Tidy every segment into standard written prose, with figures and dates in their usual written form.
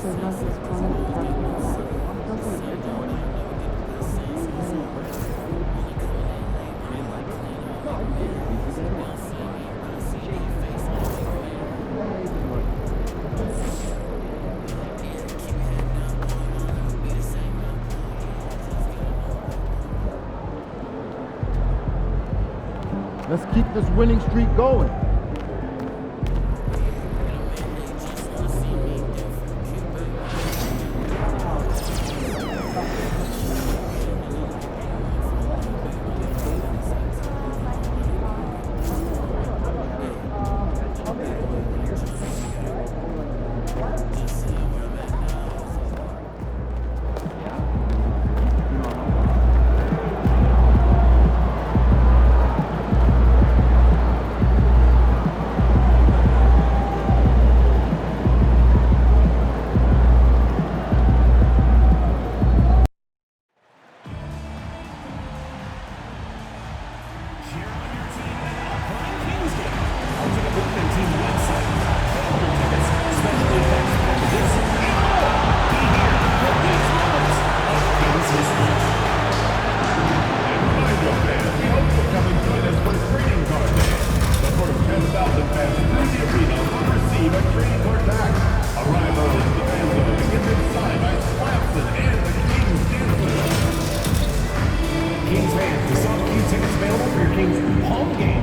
Let's keep this winning streak going.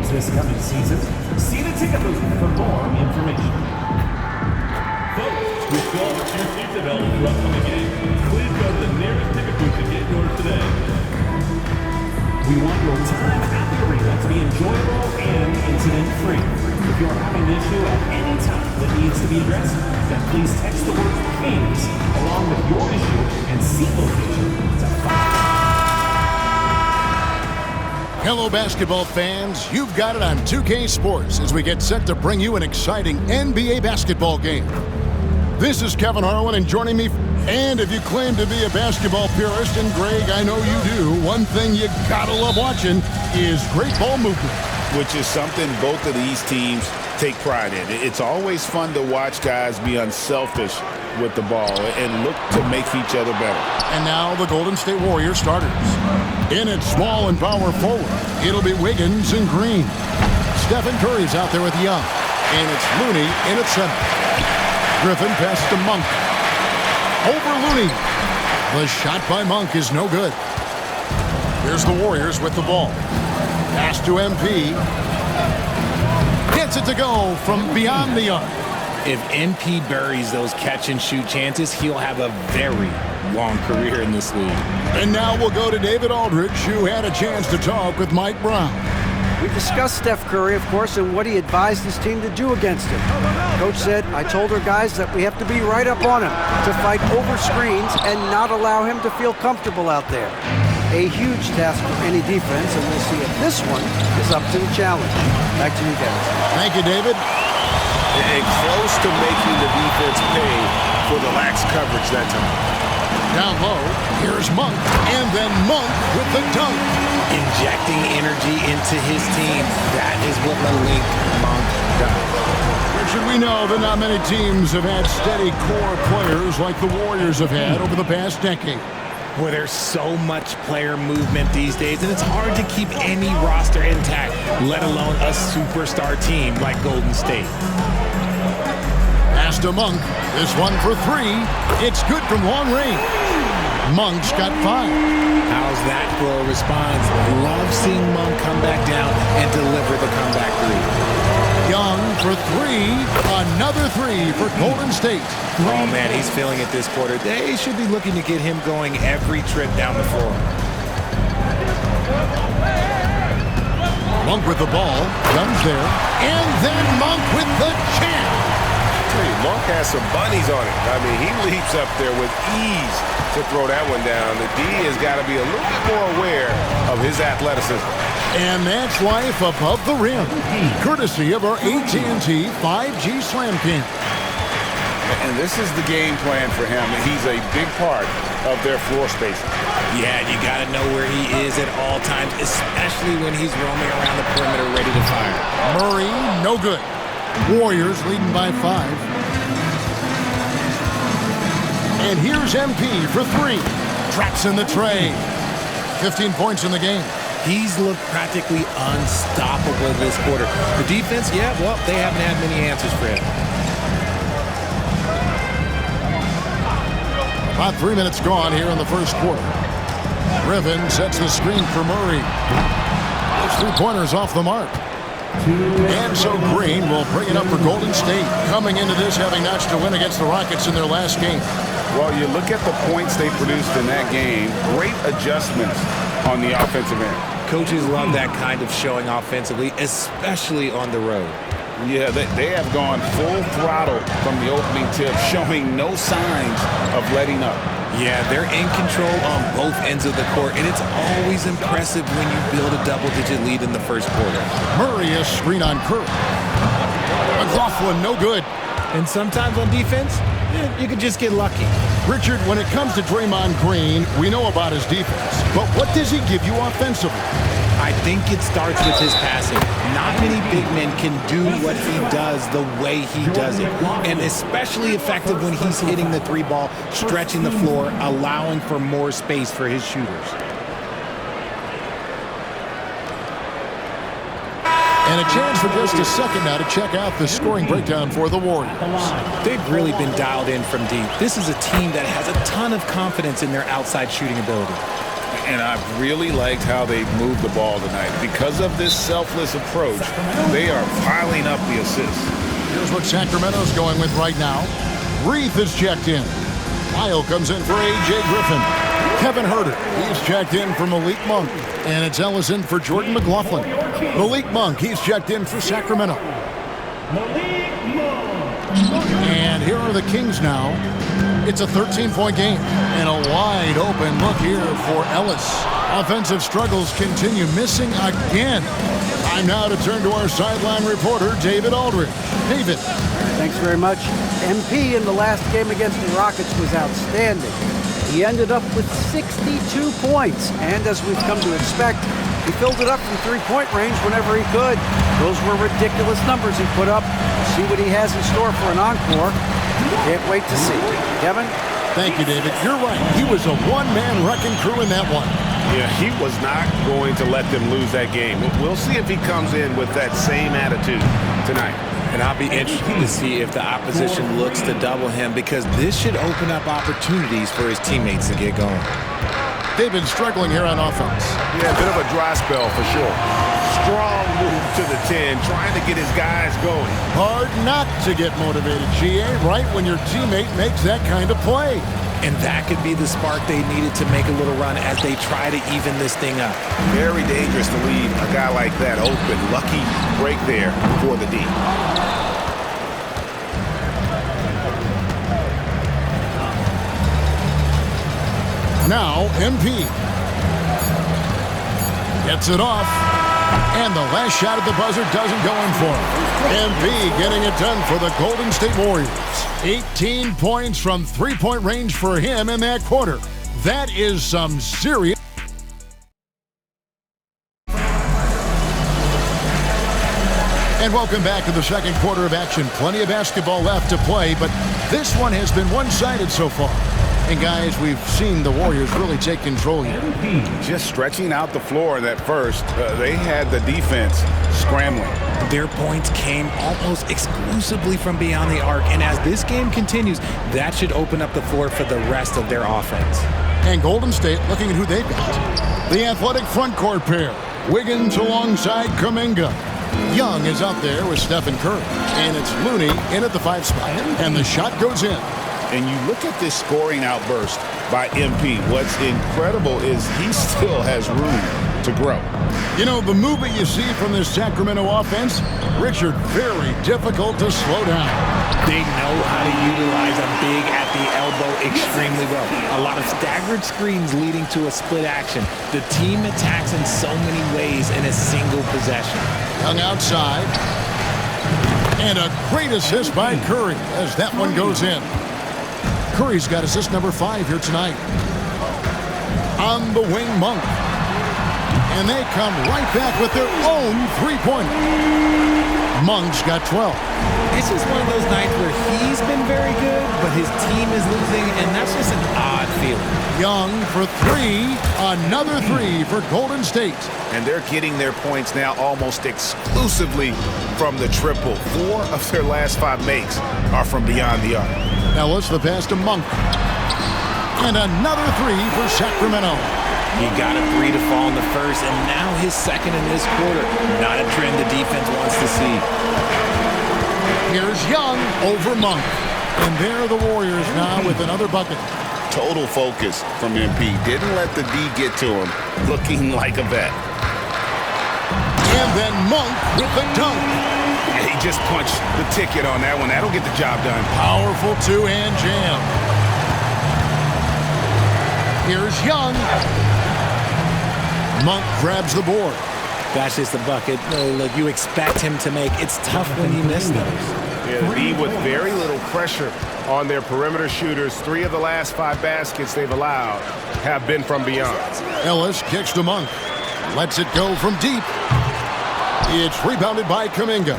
This coming season. See the ticket booth for more information. Folks, we still have a few seats available for upcoming games. Please go to the nearest ticket booth to get yours today. We want your time at the arena to be enjoyable and incident-free. If you're having an issue at any time that needs to be addressed, then please text the word Kings along with your issue and seat location to 5. Hello, basketball fans. You've got it on 2K Sports as we get set to bring you an exciting NBA basketball game. This is Kevin Harlan, and joining me, and if you claim to be a basketball purist, and Greg, I know you do, one thing you gotta love watching is great ball movement. Which is something both of these teams take pride in. It's always fun to watch guys be unselfish with the ball and look to make each other better. And now the Golden State Warriors starters. In at small and power forward, it'll be Wiggins and Green. Stephen Curry's out there with Young. And it's Looney in at center. Griffin passes to Monk. Over Looney. The shot by Monk is no good. Here's the Warriors with the ball. Pass to MP. Gets it to go from beyond the arc. If MP buries those catch-and-shoot chances, he'll have a very long career in this league. And now we'll go to David Aldridge, who had a chance to talk with Mike Brown. We discussed Steph Curry, of course, and what he advised his team to do against him. Coach said, I told our guys that we have to be right up on him, to fight over screens and not allow him to feel comfortable out there. A huge task for any defense, and we'll see if this one is up to the challenge. Back to you guys. Thank you, David. And close to making the defense pay for the lax coverage that time. Down low, here's Monk, and then Monk with the dunk. Injecting energy into his team, that is what Malik Monk does. Richard, we know that not many teams have had steady core players like the Warriors have had over the past decade. Where there's so much player movement these days, and it's hard to keep any roster intact, let alone a superstar team like Golden State. Pass to Monk. This one for three. It's good from long range. Monk's got 5. How's that for a response? Love seeing Monk come back down and deliver the comeback three. Young for 3. Another 3 for Golden State. Oh, man, he's feeling it this quarter. They should be looking to get him going every trip down the floor. Monk with the ball. Guns there. And then Monk with the champ. Monk has some bunnies on it. I mean, he leaps up there with ease to throw that one down. The D has got to be a little bit more aware of his athleticism. And that's life above the rim, courtesy of our AT&T 5G Slam Cam. And this is the game plan for him. He's a big part of their floor spacing. Yeah, you got to know where he is at all times, especially when he's roaming around the perimeter ready to fire. Murray, no good. Warriors leading by 5. And here's MP for three. Traps in the tray. 15 points in the game. He's looked practically unstoppable this quarter. The defense, yeah, well, they haven't had many answers for him. About 3 minutes gone here in the first quarter. Griffin sets the screen for Murray. Those three-pointers off the mark. And so Green will bring it up for Golden State, coming into this having notched a win against the Rockets in their last game. Well, you look at the points they produced in that game. Great adjustments on the offensive end. Coaches love that kind of showing offensively, especially on the road. Yeah, they have gone full throttle from the opening tip, showing no signs of letting up. Yeah, they're in control on both ends of the court, and it's always impressive when you build a double-digit lead in the first quarter. Murray is screen on Curry. McLaughlin, no good. And sometimes on defense, you could just get lucky. Richard, when it comes to Draymond Green, we know about his defense, but what does he give you offensively? I think it starts with his passing. Not many big men can do what he does the way he does it. And especially effective when he's hitting the three ball, stretching the floor, allowing for more space for his shooters. And a chance for just a second now to check out the scoring breakdown for the Warriors. They've really been dialed in from deep. This is a team that has a ton of confidence in their outside shooting ability. And I've really liked how they've moved the ball tonight. Because of this selfless approach, they are piling up the assists. Here's what Sacramento's going with right now. Reith is checked in. Lyle comes in for A.J. Griffin. Kevin Huerter, he's checked in for Malik Monk. And it's Ellison for Jordan McLaughlin. Malik Monk, he's checked in for Sacramento. And here are the Kings now. It's a 13-point game. And a wide open look here for Ellis. Offensive struggles continue, missing again. Time now to turn to our sideline reporter, David Aldridge. David. Thanks very much. MP in the last game against the Rockets was outstanding. He ended up with 62 points, and as we've come to expect, he filled it up from three-point range whenever he could. Those were ridiculous numbers he put up. See what he has in store for an encore. Can't wait to see. Kevin? Thank you, David. You're right. He was a one-man wrecking crew in that one. Yeah, he was not going to let them lose that game. We'll see if he comes in with that same attitude tonight. And I'll be interested to see if the opposition looks to double him, because this should open up opportunities for his teammates to get going. They've been struggling here on offense. Yeah, a bit of a dry spell for sure. Strong move to the 10, trying to get his guys going. Hard not to get motivated, GA, right when your teammate makes that kind of play. And that could be the spark they needed to make a little run as they try to even this thing up. Very dangerous to leave a guy like that open. Lucky break there for the D. Now, MP gets it off, and the last shot at the buzzer doesn't go in for him. MP getting it done for the Golden State Warriors. 18 points from three-point range for him in that quarter. That is some serious. And welcome back to the second quarter of action. Plenty of basketball left to play, but this one has been one-sided so far. And guys, we've seen the Warriors really take control here. Just stretching out the floor in that first. They had the defense scrambling. Their points came almost exclusively from beyond the arc. And as this game continues, that should open up the floor for the rest of their offense. And Golden State looking at who they've got. The athletic front court pair. Wiggins alongside Kuminga. Young is out there with Stephen Curry. And it's Looney in at the 5 spot. And the shot goes in. And you look at this scoring outburst by MP. What's incredible is he still has room to grow. You know, the movement you see from this Sacramento offense, Richard, very difficult to slow down. They know how to utilize a big at the elbow extremely well. A lot of staggered screens leading to a split action. The team attacks in so many ways in a single possession. Young outside. And a great assist by Curry as that one goes in. Curry's got assist number 5 here tonight. On the wing, Monk. And they come right back with their own three-pointer. Monk's got 12. It's just one of those nights where he's been very good, but his team is losing, and that's just an odd feeling. Young for three. Another three for Golden State. And they're getting their points now almost exclusively from the triple. 4 of their last 5 makes are from beyond the arc. Ellis the pass to Monk. And another three for Sacramento. He got a 3 to fall in the first, and now his second in this quarter. Not a trend the defense wants to see. Here's Young over Monk. And there are the Warriors now with another bucket. Total focus from MP. Didn't let the D get to him. Looking like a vet. And then Monk with the dunk. He just punched the ticket on that one. That'll get the job done. Powerful two-hand jam. Here's Young. Monk grabs the board. That's just the bucket. Look, you expect him to make. It's tough when he missed those. Yeah, the D with very little pressure on their perimeter shooters. 3 of the last 5 baskets they've allowed have been from beyond. Ellis kicks to Monk. Lets it go from deep. It's rebounded by Kuminga.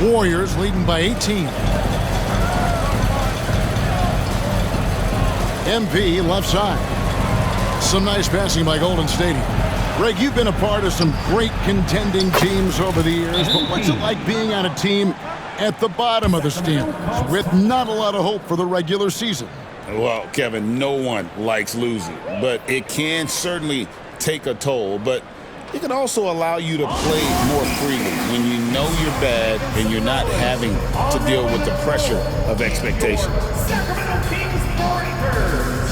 Warriors leading by 18. MP left side. Some nice passing by Golden State. Greg, you've been a part of some great contending teams over the years, but what's it like being on a team at the bottom of the standings with not a lot of hope for the regular season? Well, Kevin, no one likes losing, but it can certainly take a toll. But it can also allow you to play more freely when you know you're bad and you're not having to deal with the pressure of expectations. Sacramento Kings Breakers.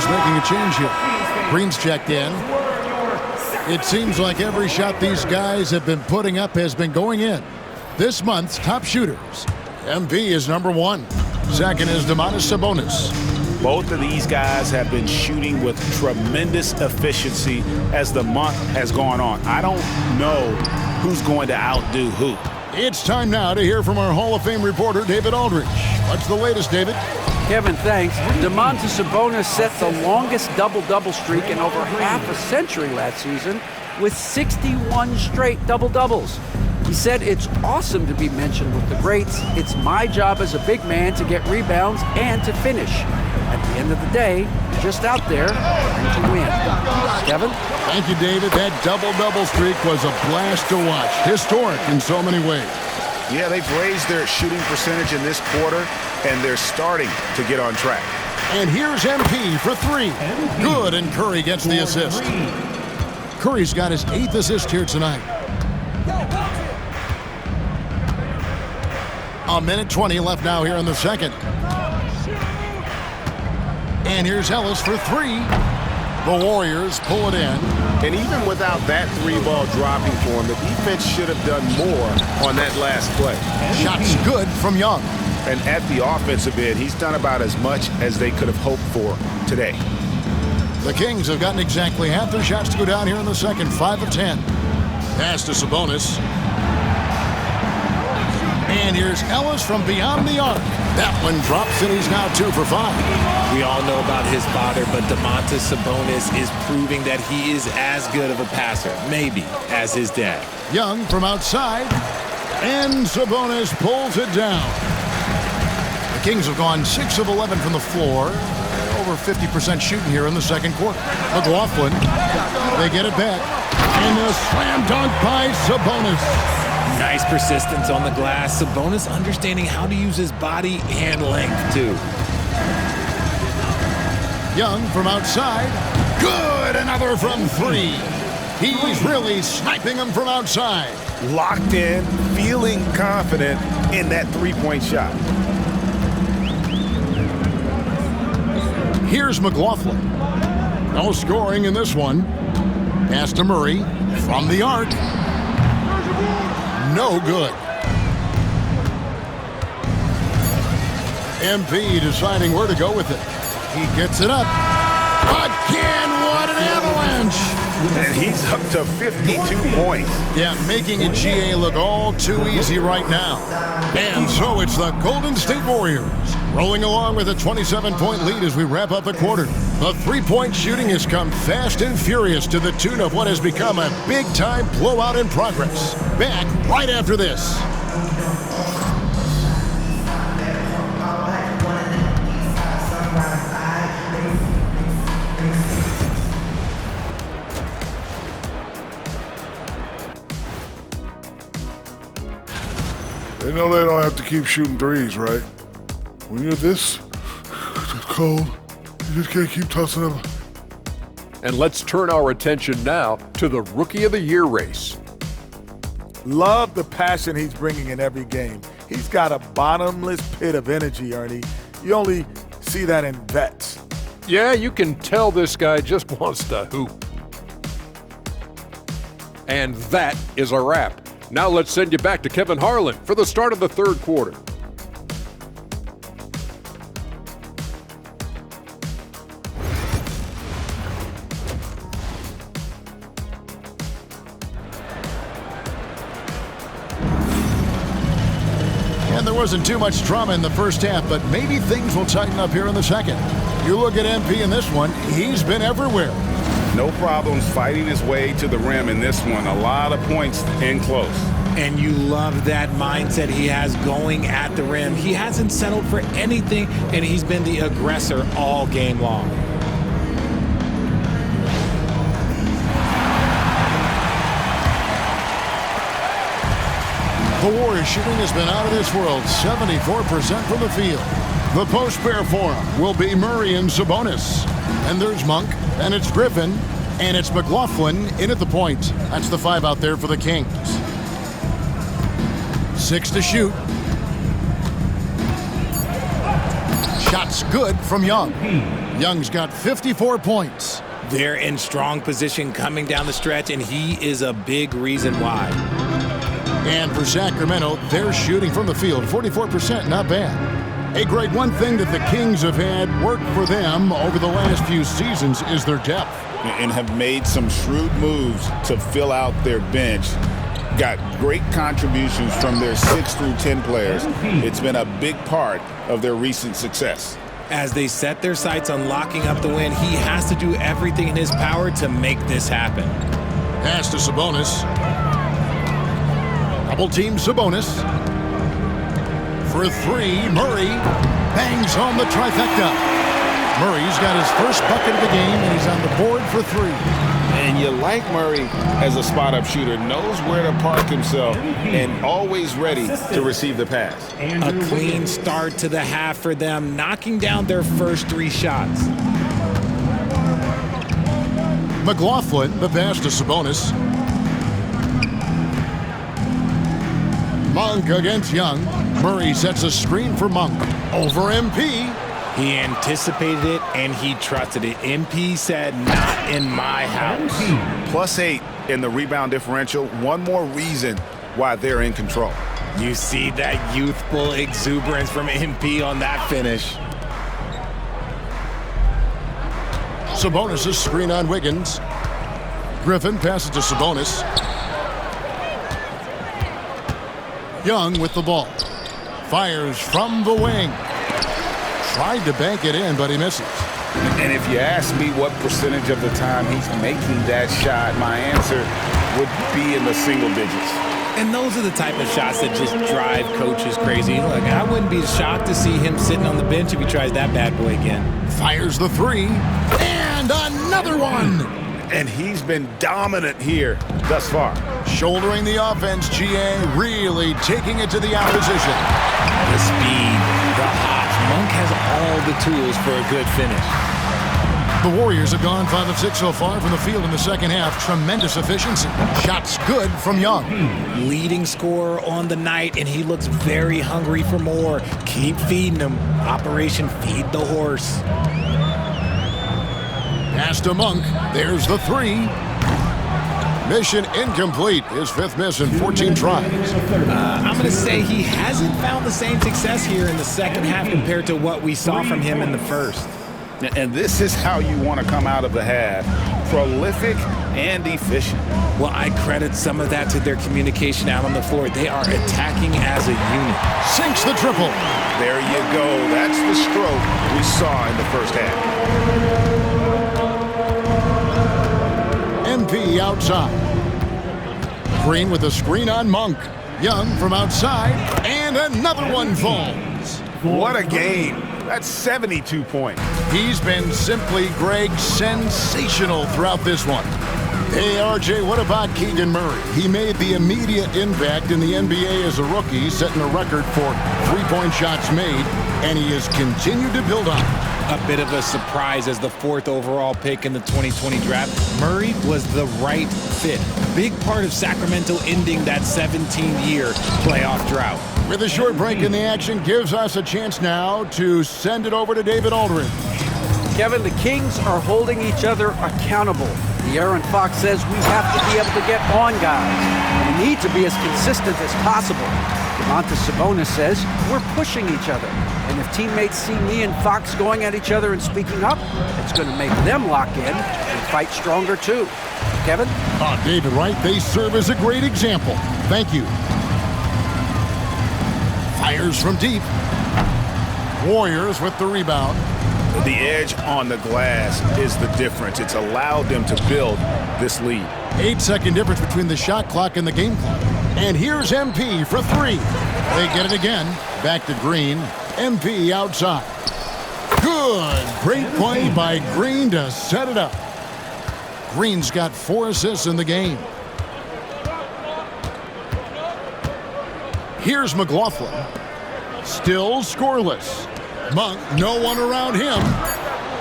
Making a change here. Green's checked in. It seems like every shot these guys have been putting up has been going in. This month's top shooters. MP is number 1. Second is Domantas Sabonis. Both of these guys have been shooting with tremendous efficiency as the month has gone on. I don't know who's going to outdo who. It's time now to hear from our Hall of Fame reporter, David Aldridge. What's the latest, David? Kevin, thanks. Domantas Sabonis set the longest double-double streak in over half a century last season with 61 straight double-doubles. He said it's awesome to be mentioned with the greats. It's my job as a big man to get rebounds and to finish. At the end of the day, just out there trying to win. Kevin? Thank you, David. That double-double streak was a blast to watch. Historic in so many ways. Yeah, they've raised their shooting percentage in this quarter, and they're starting to get on track. And here's MP for 3. Good, and Curry gets the assist. Curry's got his 8th assist here tonight. A minute 20 left now here in the second. And here's Ellis for 3. The Warriors pull it in. And even without that 3-ball dropping for him, the defense should have done more on that last play. Shots good from Young. And at the offensive end, he's done about as much as they could have hoped for today. The Kings have gotten exactly half their shots to go down here in the second, 5 of 10. Pass to Sabonis. And here's Ellis from beyond the arc. That one drops, and he's now 2 for 5. We all know about his father, but Domantas Sabonis is proving that he is as good of a passer, maybe, as his dad. Young from outside, and Sabonis pulls it down. The Kings have gone 6 of 11 from the floor. Over 50% shooting here in the second quarter. McLaughlin, they get it back. And a slam dunk by Sabonis. Nice persistence on the glass. Sabonis understanding how to use his body and length, too. Young from outside. Good, another from 3. He's really sniping them from outside. Locked in, feeling confident in that 3-point shot. Here's McLaughlin. No scoring in this one. Pass to Murray from the arc. No good. MP deciding where to go with it. He gets it up. Again, what an avalanche! And he's up to 52 points. Yeah, making a GA look all too easy right now. And so it's the Golden State Warriors rolling along with a 27-point lead as we wrap up the quarter. The three-point shooting has come fast and furious to the tune of what has become a big-time blowout in progress. Back right after this. They know they don't have to keep shooting threes, right? When you're this cold, you just can't keep tossing them. And let's turn our attention now to the Rookie of the Year race. Love the passion he's bringing in every game. He's got a bottomless pit of energy, Ernie. You only see that in vets. Yeah, you can tell this guy just wants to hoop. And that is a wrap. Now let's send you back to Kevin Harlan for the start of the third quarter. And there wasn't too much drama in the first half, but maybe things will tighten up here in the second. You look at MP in this one, he's been everywhere. No problems fighting his way to the rim in this one. A lot of points in close. And you love that mindset he has going at the rim. He hasn't settled for anything, and he's been the aggressor all game long. The Warriors shooting has been out of this world, 74% from the field. The post pair for him will be Murray and Sabonis. And there's Monk, and it's Griffin, and it's McLaughlin in at the point. That's the five out there for the Kings. 6 to shoot. Shot's good from Young. Young's got 54 points. They're in strong position coming down the stretch, and he is a big reason why. And for Sacramento, they're shooting from the field, 44%, not bad. Hey, Greg, one thing that the Kings have had work for them over the last few seasons is their depth. And have made some shrewd moves to fill out their bench. Got great contributions from their 6 through 10 players. It's been a big part of their recent success. As they set their sights on locking up the win, he has to do everything in his power to make this happen. Pass to Sabonis. Double team Sabonis. For 3, Murray bangs home the trifecta. Murray's got his first bucket of the game, and he's on the board for 3. And you like Murray as a spot-up shooter, knows where to park himself, and always ready to receive the pass. A clean start to the half for them, knocking down their first 3 shots. McLaughlin, the pass to Sabonis. Monk against Young. Murray sets a screen for Monk. Over MP. He anticipated it, and he trusted it. MP said, not in my house. +8 in the rebound differential. One more reason why they're in control. You see that youthful exuberance from MP on that finish. Sabonis' screen on Wiggins. Griffin passes to Sabonis. Young with the ball. Fires from the wing. Tried to bank it in, but he misses. And if you ask me what percentage of the time he's making that shot, my answer would be in the single digits. And those are the type of shots that just drive coaches crazy. Look, I wouldn't be shocked to see him sitting on the bench if he tries that bad boy again. Fires the 3. And another one. And he's been dominant here thus far. Shouldering the offense, GA really taking it to the opposition. The speed, the hops. Monk has all the tools for a good finish. The Warriors have gone 5 of 6 so far from the field in the second half. Tremendous efficiency. Shots good from Young. Leading scorer on the night, and he looks very hungry for more. Keep feeding him. Operation Feed the Horse. Pass to Monk. There's the 3. Mission incomplete. His 5th miss in 14 tries. I'm going to say he hasn't found the same success here in the second half compared to what we saw from him in the first. And this is how you want to come out of the half. Prolific and efficient. Well, I credit some of that to their communication out on the floor. They are attacking as a unit. Sinks the triple. There you go. That's the stroke we saw in the first half. MP outside. Green with a screen on Monk. Young from outside, and another one falls. What a game. That's 72 points. He's been simply, Greg, sensational throughout this one. Hey, RJ, what about Keegan Murray? He made the immediate impact in the NBA as a rookie, setting a record for three-point shots made, and he has continued to build on it. A bit of a surprise as the 4th overall pick in the 2020 draft. Murray was the right fit. Big part of Sacramento ending that 17-year playoff drought. With a short break in the action, gives us a chance now to send it over to David Aldridge. Kevin, the Kings are holding each other accountable. De'Aaron Fox says we have to be able to get on guys. We need to be as consistent as possible. Domantas Sabonis says we're pushing each other. And if teammates see me and Fox going at each other and speaking up, it's going to make them lock in and fight stronger too. Kevin? David Wright, they serve as a great example. Thank you. Fires from deep. Warriors with the rebound. The edge on the glass is the difference. It's allowed them to build this lead. 8-second difference between the shot clock and the game clock. And here's MP for three. They get it again. Back to Green. MP outside. Good. Great play by Green to set it up. Green's got 4 assists in the game. Here's McLaughlin. Still scoreless. Monk, no one around him.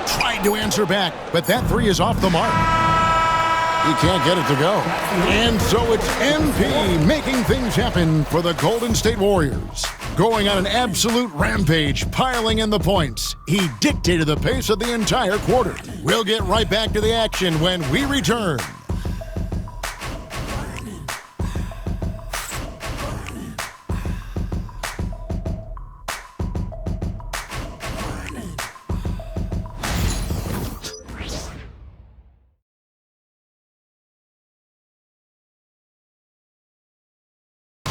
Tried to answer back, but that three is off the mark. He can't get it to go. And so it's MP making things happen for the Golden State Warriors. Going on an absolute rampage, piling in the points. He dictated the pace of the entire quarter. We'll get right back to the action when we return.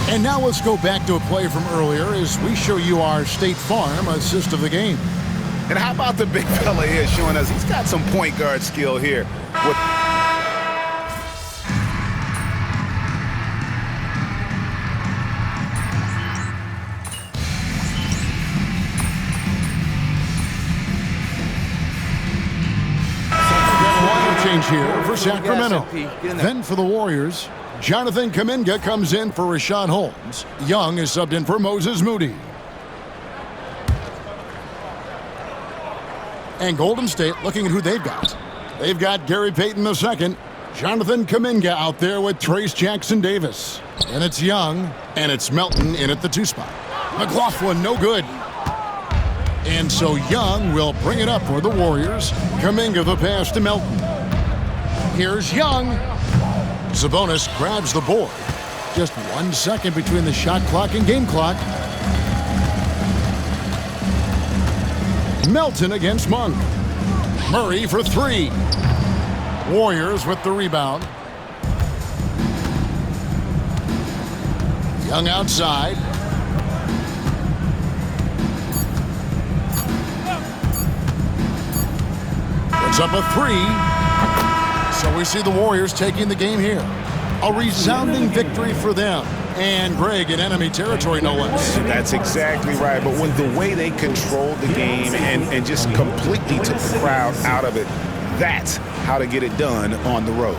And now let's go back to a play from earlier as we show you our State Farm assist of the game. And how about the big fella here showing us he's got some point guard skill here. Change here for Sacramento. Then for the Warriors, Jonathan Kuminga comes in for Rashad Holmes. Young is subbed in for Moses Moody. And Golden State looking at who they've got. They've got Gary Payton II, Jonathan Kuminga out there with Trace Jackson Davis. And it's Young, and it's Melton in at the 2 spot. McLaughlin, no good. And so Young will bring it up for the Warriors. Kuminga the pass to Melton. Here's Young. Sabonis grabs the board. Just 1 second between the shot clock and game clock. Melton against Monk. Murray for three. Warriors with the rebound. Young outside. Puts up a three. So we see the Warriors taking the game here. A resounding victory for them. And Greg in enemy territory, no less. That's exactly right. But with the way they controlled the game and just completely took the crowd out of it, that's how to get it done on the road.